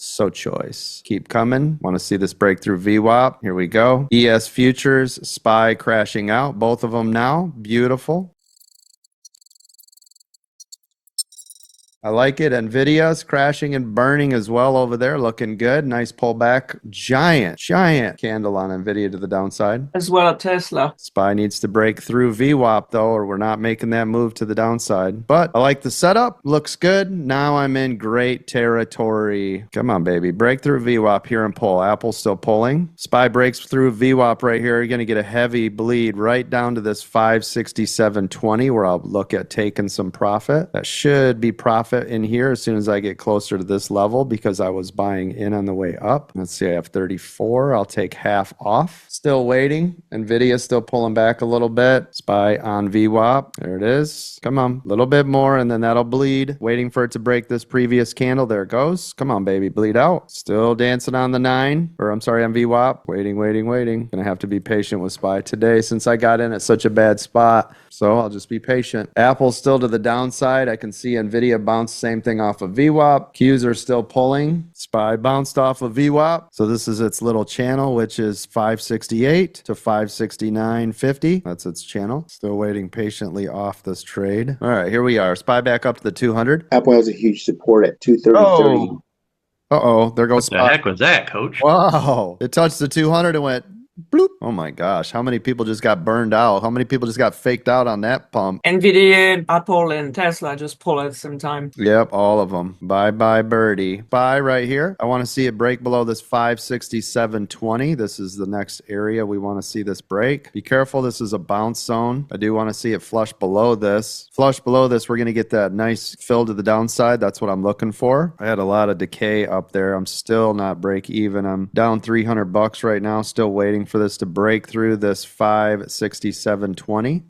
So choice. Keep coming. Want to see this breakthrough VWAP. Here we go. ES Futures, SPY crashing out. Both of them now. Beautiful. I like it. NVIDIA's crashing and burning as well over there. Looking good. Nice pullback. Giant candle on NVIDIA to the downside. As well as Tesla. SPY needs to break through VWAP though, or we're not making that move to the downside. But I like the setup. Looks good. Now I'm in great territory. Come on, baby. Break through VWAP here and pull. Apple's still pulling. SPY breaks through VWAP right here. You're going to get a heavy bleed right down to this 567.20 where I'll look at taking some profit. That should be profit in here as soon as I get closer to this level because I was buying in on the way up. Let's see, I have 34. I'll take half off. Still waiting. NVIDIA still pulling back a little bit. SPY on VWAP. There it is. Come on. A little bit more and then that'll bleed. Waiting for it to break this previous candle. There it goes. Come on, baby. Bleed out. Still dancing on the 9. Or I'm sorry, on VWAP. Waiting. Gonna have to be patient with SPY today since I got in at such a bad spot. So I'll just be patient. Apple's still to the downside. I can see NVIDIA bounce same thing off of VWAP. Qs are still pulling. SPY bounced off of VWAP. So this is its little channel, which is 568 to 569.50. That's its channel. Still waiting patiently off this trade. All right, here we are. SPY back up to the 200. Apple has a huge support at 230.30. Uh-oh, there goes What the heck was that, Coach? Wow. It touched the 200 and went bloop. Oh my gosh. How many people just got burned out? How many people just got faked out on that pump? NVIDIA, Apple, and Tesla just pull at the same time. Yep, all of them. Bye-bye, birdie. Buy right here. I want to see it break below this 567.20. This is the next area we want to see this break. Be careful. This is a bounce zone. I do want to see it flush below this. Flush below this, we're going to get that nice fill to the downside. That's what I'm looking for. I had a lot of decay up there. I'm still not break even. I'm down 300 bucks right now. Still waiting for this to break through this 567.20.